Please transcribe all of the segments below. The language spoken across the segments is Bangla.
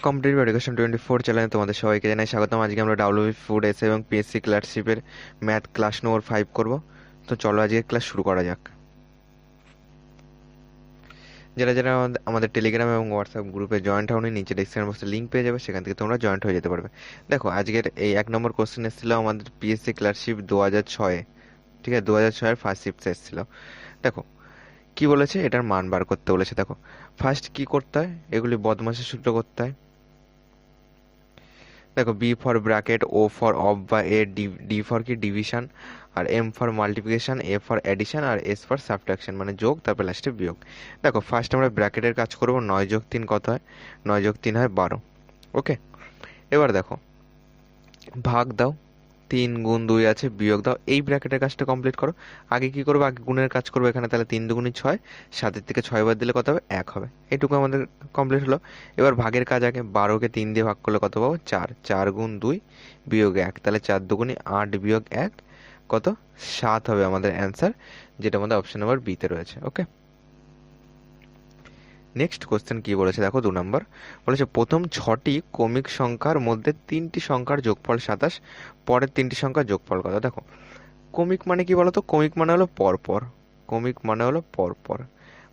কম্পিটিটিভ এডুকেশন 24 চ্যানেলে তোমাদের সবাইকে জানাই স্বাগতম। আজকে আমরা ডাব্লিউবি ফুড এসে এবং পিএসসি ক্লার্কশিপের ম্যাথ ক্লাস নম্বর 5 করব। তো চলো আজকে ক্লাস শুরু করা যাক। যারা যারা আমাদের টেলিগ্রাম এবং হোয়াটসঅ্যাপ গ্রুপে জয়েন্ট হওনি, নিচে ডেসক্রিপশন বক্সে লিঙ্ক পেয়ে যাবে, সেখান থেকে তোমরা জয়েন্ট হয়ে যেতে পারবে। দেখো, আজকের এই 1 নম্বর কোশ্চেন এসেছিল আমাদের পিএসসি ক্লার্কশিপ 2006-এ। ঠিক আছে, 2006-এর ফার্স্ট শিফটে এসেছিল। দেখো কি বলেছে, এটার মান বার করতে বলেছে। দেখো ফার্স্ট কি করতে হয়, এগুলি বদমাশের সূত্র করতে হয়। দেখো, B for bracket, O for of বা এ, ডি ফর কি ডিভিশন, আর M for multiplication, A for addition, আর এস ফর সাবট্রাকশন মানে যোগ, তারপর লাস্টে বিয়োগ। দেখো ফার্স্ট আমরা ব্র্যাকেটের কাজ করব। 9 + 3 কত হয়? 9 + 3 হয় 12। ওকে, এবার দেখো ভাগ দাও, 3 × 2 আছে, বিয়োগ দাও। এই ব্র্যাকেটের কাজটা কমপ্লিট করো। আগে কি করবো, আগে গুণের কাজ করবো এখানে। তাহলে 3 × 2 = 6, 7-এর থেকে 6 বাদ দিলে কত হবে? 1 হবে। এটুকু আমাদের কমপ্লিট হলো। এবার ভাগের কাজ, আগে 12কে 3 দিয়ে ভাগ করলে কত পাবো? 4। 4 × 2 বিয়োগ 1, তাহলে 4 × 2 = 8 বিয়োগ 1 কত? 7 হবে আমাদের অ্যান্সার, যেটা আমাদের অপশন নাম্বার বিতে রয়েছে। ওকে, নেক্সট কোশ্চেন কি বলেছে দেখো, 2 নম্বর বলেছে প্রথম 6টি কমিক সংখ্যার মধ্যে 3টি সংখ্যার যোগফল 27, পরের 3টি সংখ্যার যোগফল কত? দেখো কমিক মানে কি বলতো? কমিক মানে হলো পরপর। কমিক মানে হলো পরপর,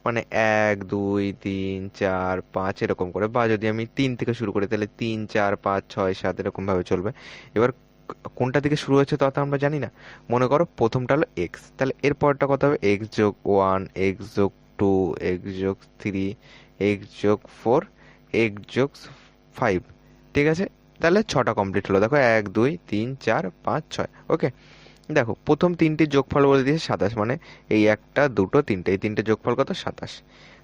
মানে 1 2 3 4 5 এরকম করে, বা যদি আমি 3 থেকে শুরু করি তাহলে 3 4 5 6 7 এরকম ভাবে চলবে। এবার কোনটা থেকে শুরু হচ্ছে তা তো আমরা জানি না। মনে করো প্রথমটা হলো এক্স, তাহলে এর পরটা কত হবে? x+1, x+2, x+3, x+4, x+5। ঠিক আছে, তাহলে 6টা কমপ্লিট হলো। দেখো 1 2 3 4 5 6। ওকে, দেখো প্রথম 3টির যোগফল বলে দিয়েছে 27, মানে এই একটা দুটো তিনটে, এই তিনটে যোগফল কত? 27।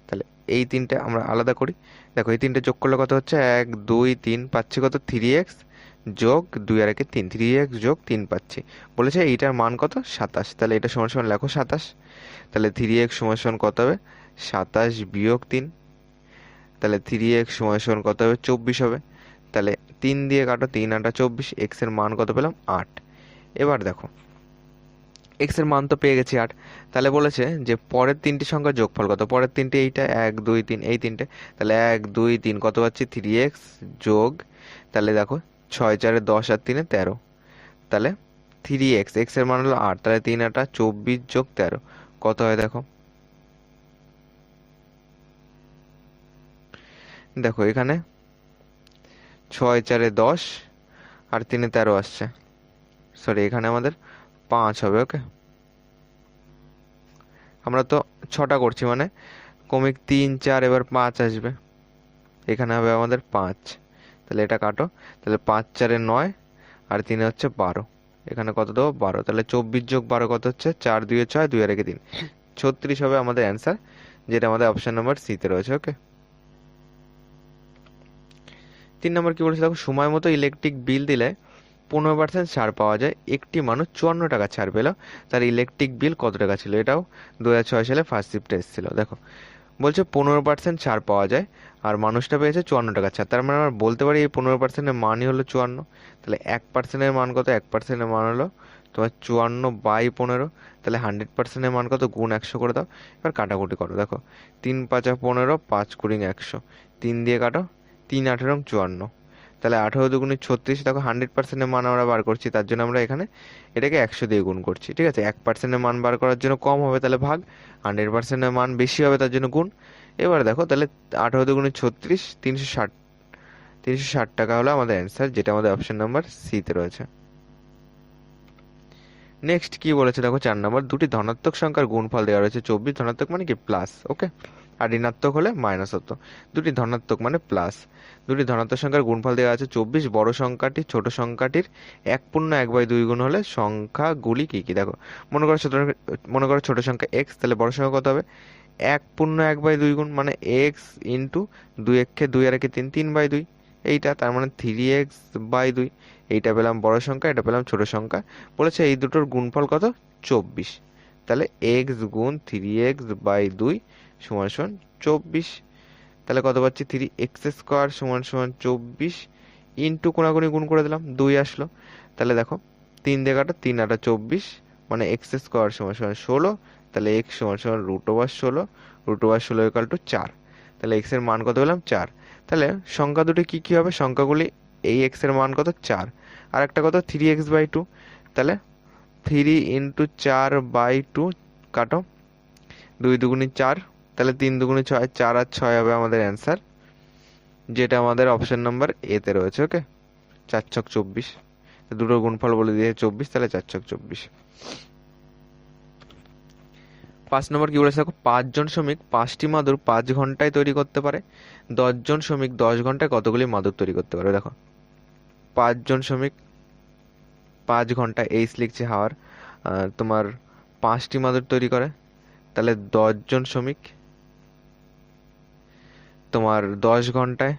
তাহলে এই তিনটে আমরা আলাদা করি। দেখো এই তিনটে যোগ করলে কত হচ্ছে? 1 2 3 পাচ্ছি কত? 3x যোগ 2 আর 1 3, 3x যোগ 3 পাচ্ছি। বলেছে এইটার মান কত? 27। তাহলে এটা সমান সমান লেখো 27। তাহলে 3x সমান সমান কত হবে? 27 বিয়োগ 3। তাহলে 3x সমান সমান কত হবে? 24 হবে। তাহলে 3 দিয়ে কাটো, 3 8 24, এক্স এর মান কত পেলাম? 8। এবার দেখো এক্স এর মান তো পেয়ে গেছি 8। তাহলে বলেছে যে পরের 3টি সংখ্যার যোগফল কত? পরের 3টে এইটা 1 2 3, এই তিনটে। তাহলে 1 2 3 কত পাচ্ছি? 3x যোগ, তাহলে দেখো 6 4 10 আর 3 13। তাহলে 3x, এক্স এর মান হলো 8, তাহলে 3 8 24 যোগ 13 কত হয়? দেখো দেখো এখানে 6 4 10 আর 3 13 আসছে। সরি, এখানে আমাদের 5 হবে। ওকে, আমরা তো 6টা করছি, মানে কমিক 3 4 এবার 5 আসবে, এখানে হবে আমাদের 5। তাহলে এটা কাটো, তাহলে 5 4 9 আর 3 হচ্ছে 12। এখানে কত দেবো? 12। তাহলে 24 যোগ 12 কত হচ্ছে? 4 2 6, 2 আর 1 3, 36 হবে আমাদের অ্যান্সার, যেটা আমাদের অপশন নাম্বার সিতে রয়েছে। ওকে, 3 নম্বর কি বলেছে দেখো, সময় মতো ইলেকট্রিক বিল দিলে 15% ছাড় পাওয়া যায়। একটি মানুষ 54 টাকা ছাড় পেল, তার ইলেকট্রিক বিল কত টাকা ছিল? এটাও 2006 সালে ফার্স্ট শিফটে এসেছিল। দেখো বলছে 15% ছাড় পাওয়া যায়, আর মানুষটা পেয়েছে 54 টাকা ছাড়। তার মানে আমরা বলতে পারি এই 15%-এর মানই হলো 54। তাহলে 1%-এর মান কত? 1%-এর মান হলো তোমার 54/15। তাহলে 100%-এর মান কত? গুণ 100 করে দাও। এবার কাটাকুটি করো। দেখো 3 5 15, 5 20 100, 3 দিয়ে কাটো, 3 18 54। তাহলে 18 2 36। দেখো 100%-এর মান আমরা বার করছি, তার জন্য আমরা এখানে এটাকে 100 দিয়ে গুণ করছি। ঠিক আছে, 1%-এর মান বার করার জন্য কম হবে, তাহলে ভাগ। 100%-এর মান বেশি হবে, তার জন্য গুণ। এবার দেখো তাহলে 18 2 36, 360। 360 টাকা হলো আমাদের অ্যান্সার, যেটা আমাদের অপশন নাম্বার সিতে রয়েছে। নেক্সট কি বলেছে দেখো, 4 নম্বর, দুটি ধনাত্মক সংখ্যার গুণফল দেওয়া রয়েছে 24। ধনাত্মক মানে কি? প্লাস। ওকে, আর ঋণাত্মক হলে মাইনাস হতো। দুটি ধনাত্মক মানে প্লাস। দুটি ধনাত্মক সংখ্যার গুণফল দেওয়া আছে 24। বড় সংখ্যাটি ছোট সংখ্যাটির 1/2 গুণ হলে সংখ্যাগুলি কি কি? দেখো মনে করো ছোট সংখ্যা এক্স, তাহলে বড় সংখ্যা কত হবে? 1/2 গুণ, মানে এক্স ইন্টু 2 একে 2 আর একে 3, 3/2। এইটা তার মানে 3x/2। এইটা পেলাম বড় সংখ্যা, এটা পেলাম ছোট সংখ্যা। বলেছে এই দুটোর গুণফল কত? 24। তাহলে এক্স গুণ 3x/2 সমান সমান 24। তাহলে কত পাচ্ছি? 3x² সমান সমান 24 ইন্টু কোনাকুনি গুণ করে দিলাম, 2 আসলো। তাহলে দেখো 3 দিয়ে কাটো, 3 8 24, মানে x² সমান সমান 16। তাহলে x সমান সমান √16, √16 = 4। তাহলে এক্স এর মান কত পেলাম 4। তাহলে সংখ্যা দুটি কি কি হবে, সংখ্যাগুলি এই এক্স এর মান কত 4, আর একটা কত 3x/2। তাহলে 3 × 4/2 কাটো, 2 দুগুণি 4, তাহলে 3 দুগুণি 6, 4 আর 6 হবে আমাদের অ্যান্সার, যেটা আমাদের অপশন নাম্বার এতে রয়েছে। ওকে, 4 ছক 24, দুটো গুণফল বলে দিয়ে 24, তাহলে 4 ছক 24। 5 নম্বর কি বলেছে দেখো, 5 জন শ্রমিক 5টি মাদুর 5 ঘন্টায় তৈরি করতে পারে, 10 জন শ্রমিক 10 ঘন্টায় কতগুলি মাদুর তৈরি করতে পারে। দেখো 5 জন শ্রমিক 5 ঘন্টায়, এইচ লিখছে হাওয়ার, তোমার 5টি মাদুর তৈরি করে, তাহলে 10 জন শ্রমিক তোমার 10 ঘন্টায়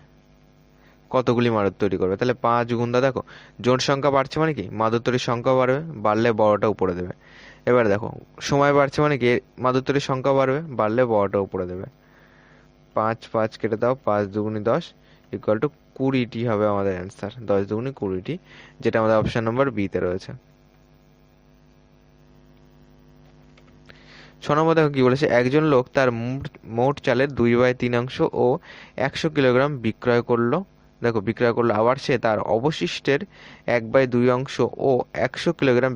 কতগুলি মাদুর তৈরি করবে। তাহলে 5 গুণটা দেখো, জন সংখ্যা বাড়ছে মানে কি মাদুর তৈরির সংখ্যা বাড়বে, বাড়লে বড়টা উপরে দেবে। এবার দেখো সময় বাড়ছে মানে কি মাদুর তৈরির সংখ্যা বাড়বে, বাড়লে বড়টা উপরে দেবে। 5 5 কেটে দাও, 5 দুগুণি 10 ইকুয়াল টু 20টি হবে আমাদের অ্যান্সার, 10 দুগুণি 20টি, যেটা আমাদের অপশন নম্বর বিতে রয়েছে। 6 নম্বর দেখো কি বলেছে, একজন লোক তার মোট চালের 2/3 অংশ ও 100 কিলোগ্রাম বিক্রয় করলো। দেখো বিক্রয় করলো, আবার সে তার অবশিষ্টের 1/2 অংশ ও 100 কিলোগ্রাম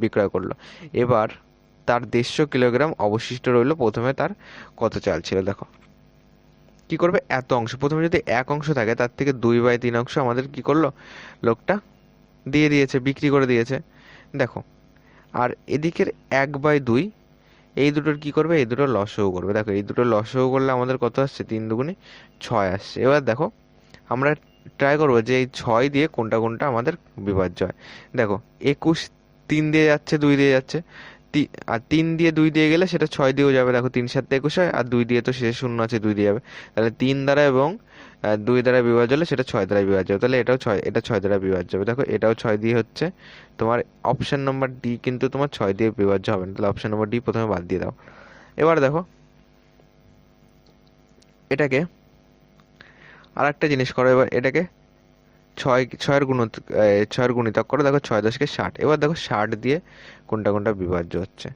বিক্রয় করলো। এবার তার 150 কিলোগ্রাম অবশিষ্ট রইলো। প্রথমে তার কত চাল ছিল, দেখো কি করবে, এত অংশ, প্রথমে যদি 1 অংশ থাকে তার থেকে 2/3 অংশ আমাদের কি করলো লোকটা দিয়ে দিয়েছে, বিক্রি করে দিয়েছে। দেখো আর এদিকের 1/2, এই দুটোর কি করবে, এই দুটো লসও করবে। দেখো এই দুটো লসও করলে আমাদের কত আসছে, 3 দুগুণে 6 আসছে। এবার দেখো আমরা ট্রাই করবো যে এই 6 দিয়ে কোনটা কোনটা আমাদের বিভাজ্য হয়। দেখো 21 3 দিয়ে যাচ্ছে, 2 দিয়ে যাচ্ছে, আর 3 দিয়ে 2 দিয়ে গেলে সেটা 6 দিয়েও যাবে। দেখো 3 7 21 হয়, আর 2 দিয়ে তো শেষে শূন্য আছে, 2 দিয়ে যাবে। তাহলে 3 দ্বারা এবং 2 দ্বারা বিভাজ্য হলে সেটা 6 দ্বারা বিভাজ্য হবে, তাহলে এটাও 6, এটা 6 দ্বারা বিভাজ্য হবে। দেখো এটাও 6 দিয়ে হচ্ছে, তোমার অপশন নম্বর ডি কিন্তু তোমার 6 দিয়ে বিভাজ্য হবে না, তাহলে অপশন নম্বর ডি প্রথমে বাদ দিয়ে দাও। এবার দেখো এটাকে আর একটা জিনিস করো, এবার এটাকে 6 গুণিতক করো। দেখো 6 10 কে 60। এবার দেখো 60 দিয়ে কোনটা কোনটা বিভাজ্য হচ্ছে।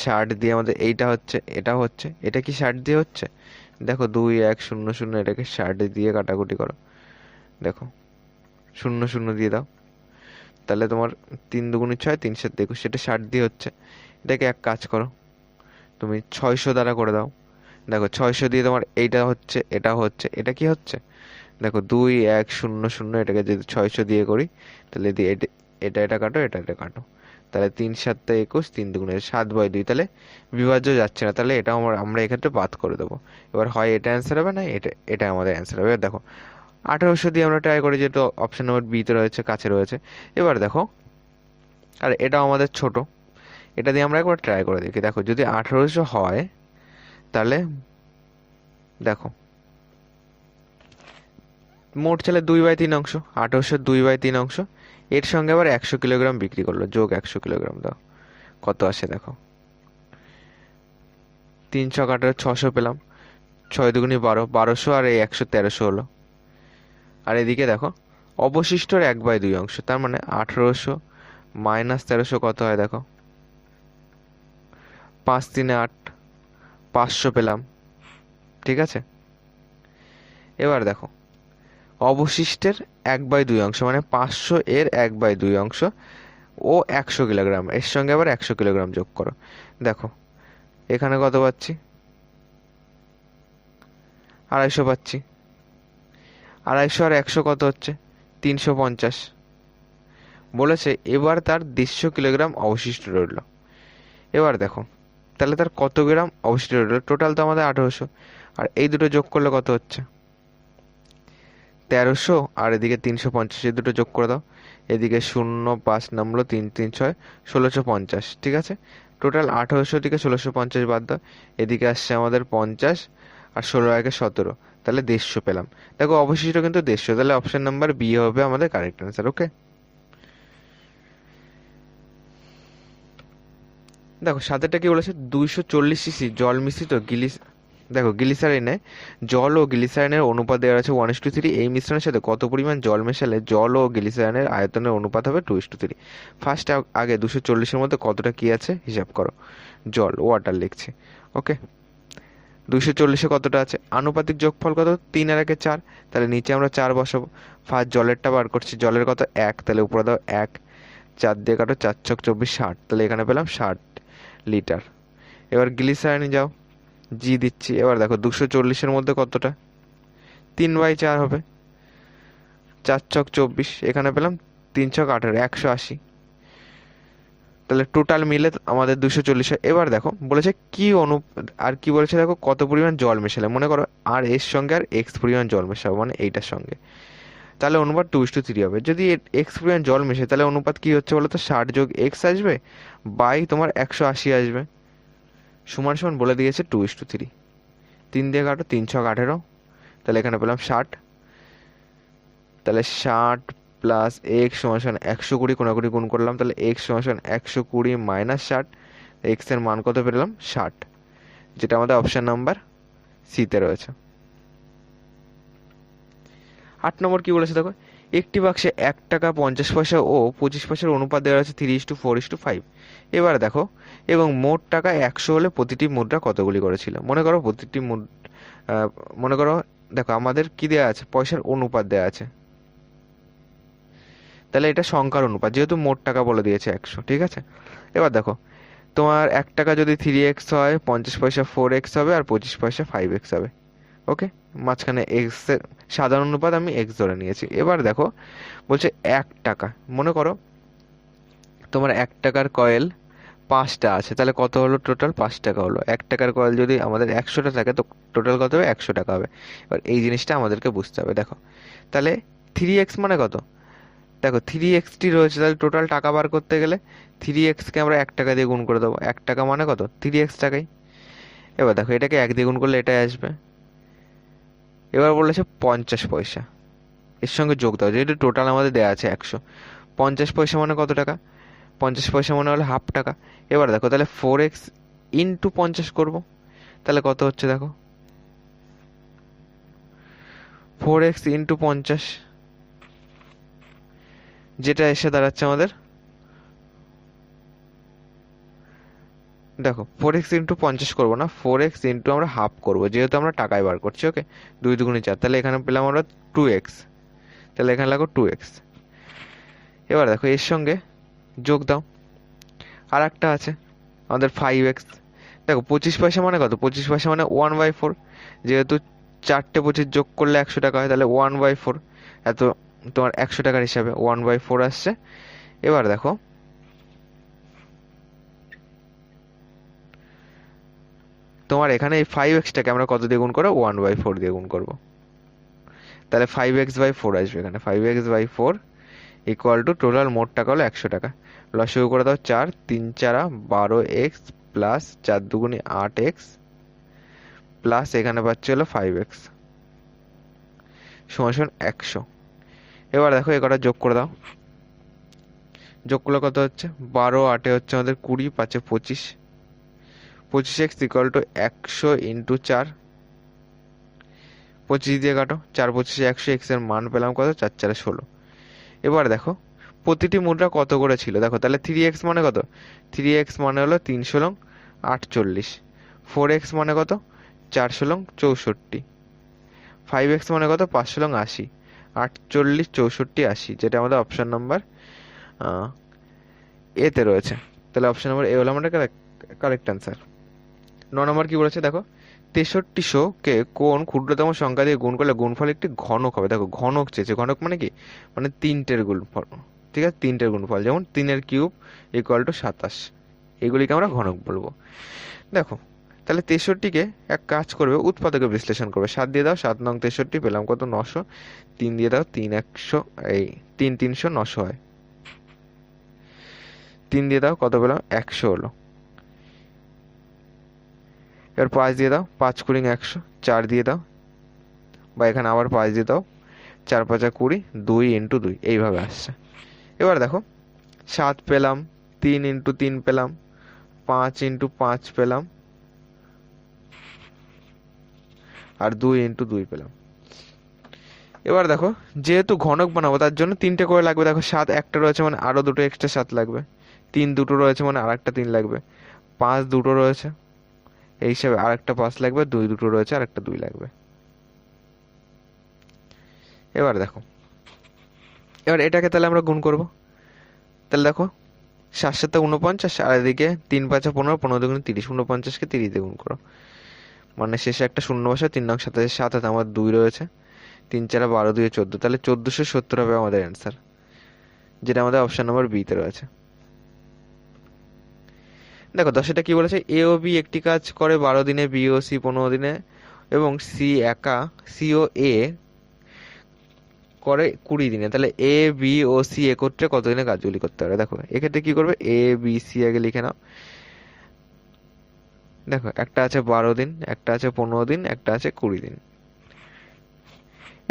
60 দিয়ে আমাদের এইটা হচ্ছে, এটা হচ্ছে, এটা কি 60 দিয়ে হচ্ছে। দেখো 2 1 0 0, এটাকে 60 দিয়ে কাটাকুটি করো। দেখো 0 0 দিয়ে দাও, তাহলে তোমার 3 দুগুণি 6, 3 7 21, সেটা 60 দিয়ে হচ্ছে। এটাকে এক কাজ করো, তুমি 600 দ্বারা করে দাও। দেখো 600 দিয়ে তোমার এইটা হচ্ছে, এটা হচ্ছে, এটা কি হচ্ছে, দেখো 2 1 0 0, এটাকে যদি 600 দিয়ে করি, তাহলে দিয়ে এটা এটা কাটো, এটা এটা কাটো, তাহলে 3 7 21, 3 দুগুণে 7/2, তাহলে বিভাজ্য যাচ্ছে না, তাহলে এটা আমরা এক্ষেত্রে বাদ করে দেবো। এবার হয় এটা অ্যান্সার হবে, না এটা এটা আমাদের অ্যান্সার হবে। এবার দেখো 1800 দিয়ে আমরা ট্রাই করি, যেহেতু অপশন নম্বর বিতে রয়েছে, কাছে রয়েছে। এবার দেখো আর এটাও আমাদের ছোট, এটা দিয়ে আমরা একবার ট্রাই করে দেখি। দেখো যদি 1800 হয়, তাহলে দেখো মোট চালের 2/3 অংশ, 1800 2/3 অংশ, এর সঙ্গে আবার 100 কিলোগ্রাম বিক্রি করলো, যোগ 100 কিলোগ্রাম দাও, কত আসে দেখো, 3 ছক 18, 600 পেলাম, 6 দুগুণি 12, 1200, আর এই 100 1300 হলো। আর এদিকে দেখো অবশিষ্টর 1/2 অংশ, তার মানে 1800 মাইনাস 1300 কত হয় দেখো, 5 3 8, 500 পেলাম। ঠিক আছে, এবার দেখো অবশিষ্টের 1/2 অংশ, মানে 500 এর 1/2 অংশ ও 100 কিলোগ্রাম, এর সঙ্গে আবার 100 কিলোগ্রাম যোগ করো। দেখো এখানে কত পাচ্ছি, 250 পাচ্ছি, 250 আর 100 কত হচ্ছে, 350 বলেছে। এবার তার 150 কিলোগ্রাম অবশিষ্ট রইল। এবার দেখো তাহলে তার কত গ্রাম অবশিষ্ট রইল, টোটাল তো আমাদের 1800, আর এই দুটো যোগ করলে কত হচ্ছে 1300, আর এদিকে 350, এই দুটো যোগ করে দাও, এদিকে 0 5 নামলো, 3 3 6, 1650। ঠিক আছে, টোটাল 1800 থেকে 1650 বাদ দাও, এদিকে আসছে আমাদের 50, আর 16 1 17, তাহলে 150 পেলাম। দেখো অবশিষ্ট কিন্তু 150, তাহলে অপশন নাম্বার বি হবে আমাদের কারেক্ট অ্যান্সার। ওকে, দেখো সাথেটা কি বলেছে, 240 সিসি জল মিশ্রিত দেখো গ্লিসারিনে জল ও গ্লিসারিনের অনুপাত দেওয়া আছে 1:3। এই মিশ্রণের সাথে কত পরিমাণ জল মেশালে জল ও গ্লিসারিনের আয়তনের অনুপাত হবে 2:3। ফার্স্ট আগে 240-এর মধ্যে কতটা কি আছে হিসাব করো, জল ওয়াটার লিখছি। ওকে, 240-এ কতটা আছে? আনুপাতিক যোগফল কত? 3 আর 1 4, তাহলে নিচে আমরা 4 বসাবো। ফার্স্ট জলেরটা বার করছি, জলের কত? 1, তাহলে উপরে দাও 1, 4 দিয়ে কাটো, 4 ছক 24, 60, তাহলে এখানে পেলাম 60 লিটার। এবার গ্লিসারিনে যাও, জি দিচ্ছি। এবার দেখো 240-এর মধ্যে কতটা? 3/4 হবে, 4 ছক 24, এখানে পেলাম 3 ছক 18, 180। তাহলে টোটাল মিলে আমাদের 240। এবার দেখো বলেছে কি আর কি বলেছে দেখো, কত পরিমাণ জল মেশালে। মনে করো আর এর সঙ্গে আর এক্স পরিমাণ জল মেশাবো, মানে এইটার সঙ্গে, তাহলে অনুপাত 2:3 হবে। যদি এক্স পরিমাণ জল মেশে, তাহলে অনুপাত কি হচ্ছে বলো তো? 60 যোগ এক্স আসবে, বাই তোমার 180 আসবে, সমান সমান বলে দিয়েছে 2:3। 3 দিয়ে কাটো, 3 ছক 18, তাহলে এখানে পেলাম 60। তাহলে 60 প্লাস এক্স সমান সমান 120, কোনাকুনি গুণ করলাম, তাহলে এক্স সমান সমান 120 মাইনাস 60, এক্স এর মান কত পেলাম? 60, যেটা আমাদের অপশন নাম্বার সিতে রয়েছে। 8 নম্বর কি বলেছে দেখো, একটি বাক্সে 1 টাকা 50 পয়সা ও 25 পয়সার অনুপাত দেওয়া আছে 3:4:5। এবার দেখো, এবং মোট টাকা 100 হলে প্রতিটি মুদ্রা কতগুলি করেছিল। মনে করো মনে করো দেখো আমাদের কি দেওয়া আছে? পয়সার অনুপাত দেওয়া আছে, তাহলে এটা সংখ্যার অনুপাত, যেহেতু মোট টাকা বলে দিয়েছে 100, ঠিক আছে। এবার দেখো তোমার 1 টাকা যদি 3x হয়, 50 পয়সা 4x হবে, আর 25 পয়সা 5x হবে। ওকে, মাঝখানে এক্স এর সাধারণ অনুপাত আমি এক্স ধরে নিয়েছি। এবার দেখো বলছে 1 টাকা, মনে করো তোমার 1 টাকার কয়েল 5টা আছে, তাহলে কত হলো টোটাল? 5 টাকা হলো। 1 টাকার কয়েল যদি আমাদের 100টা থাকে, তো টোটাল কত হবে? 100 টাকা হবে। এবার এই জিনিসটা আমাদেরকে বুঝতে হবে। দেখো তাহলে 3x মানে কত? দেখো 3x রয়েছে, তাহলে টোটাল টাকা বার করতে গেলে 3x-কে আমরা 1 টাকা দিয়ে গুণ করে দেবো। 1 টাকা মানে কত? 3x টাকাই। এবার দেখো এটাকে 1 দিয়ে গুণ করলে এটাই আসবে। এবার বলেছে 50 পয়সা, এর সঙ্গে যোগ দাও, যেহেতু টোটাল আমাদের দেওয়া আছে 100। 50 পয়সা মানে কত টাকা? 50 পয়সা মানে হলো হাফ টাকা। এবার দেখো তাহলে 4x ইন্টু 50 করবো, তাহলে কত হচ্ছে দেখো, 4x ইন্টু 50, যেটা এসে দাঁড়াচ্ছে আমাদের, দেখো 4x ইন্টু 50 করবো না, 4x ইন্টু আমরা হাফ করবো, যেহেতু আমরা টাকায় বার করছি। ওকে, 2 2 4, তাহলে এখানে পেলাম আমরা 2x, তাহলে এখানে লাগো 2x। এবার দেখো এর সঙ্গে যোগ দাও, আর একটা আছে আমাদের 5x। দেখো 25 পয়সা মানে কত? 25 পয়সা মানে 1/4, যেহেতু 4টে 25 যোগ করলে 100 টাকা হয়, তাহলে 1/4, এত তোমার 100 টাকার হিসাবে 1/4 আসছে। এবার দেখো তোমার এখানে এই 5x-টাকে আমরা কত দিয়ে গুণ করবো? 1/4 দিয়ে গুণ করবো, তাহলে 5x/4 আসবে এখানে। 5x/4 ইকুয়াল টু টোটাল মোট টাকা হলো 100 টাকা। লসাগু করে দাও, 4 3 4 12x প্লাস 4 2 8x প্লাস এখানে পাচ্ছি হলো 5x সমান সমান 100। এবার দেখো এ কটা যোগ করে দাও, যোগ করলে কত হচ্ছে? 12 8-এ হচ্ছে আমাদের 20, 5-এ 25, 25x ইকুয়াল টু 100 ইন্টু 4, 25 দিয়ে কাটো, 4 25 100, x এর মান পেলাম কত? 4 4 16। এবার দেখো প্রতিটি মুদ্রা কত করে ছিল। দেখো তাহলে 3x মানে কত? 3x মানে হলো 3 × 48, 4x মানে কত? 4 × 64, 5x মানে কত? 5 × 80, 48 64 80, যেটা আমাদের অপশন নাম্বার এতে রয়েছে। তাহলে অপশন নাম্বার এ হলো আমাদের কারেক্ট অ্যান্সার। 9 নম্বর কি বলেছে দেখো, 6300-কে কোন ক্ষুদ্রতম সংখ্যা দিয়ে গুণ করলে গুণফল একটি ঘনক হবে। দেখো ঘনক চেয়েছে, ঘনক মানে কি? মানে 3টের গুণফল, ঠিক আছে, 3টের গুণফল, যেমন 3-এর কিউব ইকুয়াল টু 27, এগুলিকে আমরা ঘনক বলবো। দেখো তাহলে 63-কে এক কাজ করবে, উৎপাদকে বিশ্লেষণ করবে। 7 দিয়ে দাও, 7 নং 63 পেলাম কত? 900। 3 দিয়ে দাও, 3 100, এই 3 300 900 হয়। 3 দিয়ে দাও, কত পেলাম? 100 হলো। এবার 5 দিয়ে দাও, 5 কুড়ি 100, 4 দিয়ে দাও, বা এখানে আবার 5 দিয়ে দাও, 4 5 20, 2 × 2, এইভাবে আসছে। এবার দেখো 7 পেলাম, 3 × 3 পেলাম, 5 × 5 পেলাম, আর 2 × 2 পেলাম। এবার দেখো যেহেতু ঘনক বানাবো তার জন্য 3টে করে লাগবে। দেখো 7 একটা রয়েছে মানে আরো 2টো এক্সট্রা 7 লাগবে, 3 দুটো রয়েছে মানে আর একটা 3 লাগবে, 5 দুটো রয়েছে, এই হিসাবে আরেকটা 5 লাগবে, 2 দুটো রয়েছে, আরেকটা 2 লাগবে। এবার দেখো, এবার এটাকে তাহলে আমরা গুণ করব। তাহলে দেখো 7 7 49, আর এদিকে 3 5 15, 15 দুগুণে 30, 49কে 30 দিয়ে গুণ করো, মানে শেষে একটা শূন্য বসে, 3 নং 27, 7 হাতে আমার 2 রয়েছে, 3 4 12, 2 14, তাহলে 1470 হবে আমাদের অ্যান্সার, যেটা আমাদের অপশন নম্বর বি তে রয়েছে। দেখো 10 কি বলেছে, এ ও বি একটি কাজ করে 12 দিনে, বি ও সি 15 দিনে, এবং সি ও এ করে 20 দিনে, তাহলে এ বি ও সি একত্রে কতদিনে কাজগুলি করতে পারে। দেখো এক্ষেত্রে কি করবে, এ বি সি আগে লিখে নাও। দেখো একটা আছে 12 দিন, একটা আছে 15 দিন, একটা আছে 20 দিন।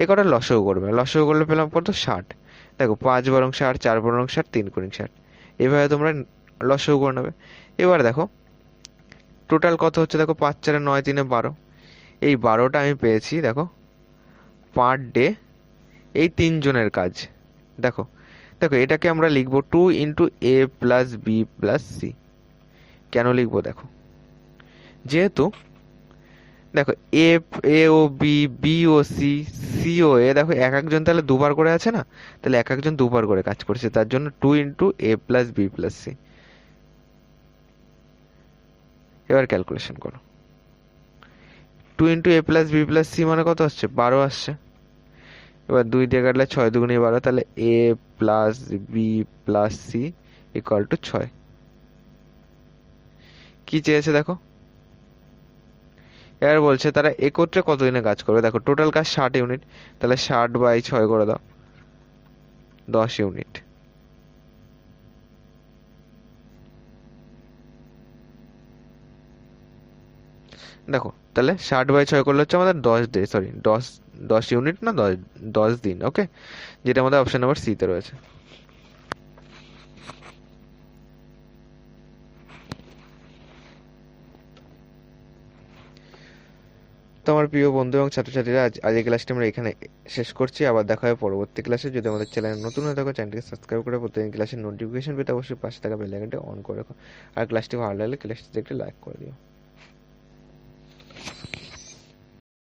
এ কটা লসও করবে, লসও করলে পেলাম কত, 60। দেখো 5 বরং 60, 4 বরং 60, 3 কুড়ি 60, এভাবে তোমরা লসও করে নেবে। এবার দেখো টোটাল কত হচ্ছে, দেখো 5 4 9, 3 12, এই 12টা আমি পেয়েছি দেখো পার ডে এই 3 জনের কাজ। দেখো দেখো এটাকে আমরা লিখবো 2 × a + b + c। কেন লিখবো দেখো, যেহেতু দেখো এ এ ও বি, বি ও সি, সি ও এ, দেখো এক একজন তাহলে দুবার করে আছে না, তাহলে এক একজন দুবার করে কাজ করছে, তার জন্য 2 × a + b + c। এবার ক্যালকুলেশন করো, 2 × a + b + c মানে কত আসছে, 12 আসছে। এবার 2 দিয়ে কাটলে 6 দুগুণে 12, তাহলে a + b + c = 6। কি চেয়েছে দেখো, এবার বলছে তারা একত্রে কতদিনে কাজ করবে। দেখো টোটাল কাজ 60 ইউনিট, তাহলে 60/6 করে দাও, 10 ইউনিট। দেখো তাহলে 60/6 করলে হচ্ছে আমাদের 10 ডে, সরি 10 ইউনিট না, 10 দিন, ওকে, যেটা আমাদের অপশন নাম্বার সি তে রয়েছে। তো আমার প্রিয় বন্ধু এবং ছাত্রছাত্রীরা, আজ এই ক্লাসটি আমরা এখানে শেষ করছি। আবার দেখা হবে পরবর্তী ক্লাসে। যদি আমাদের চ্যানেল নতুন হয়ে থাকো, চ্যানেলটিকে সাবস্ক্রাইব করে প্রতিদিন ক্লাসের নোটিফিকেশন পেতে অবশ্যই পাশে থাকা বেল আইকনটি অন করে রাখো। আর ক্লাসটি ভালো লাগলে ক্লাসটিতে একটি লাইক করে দিও।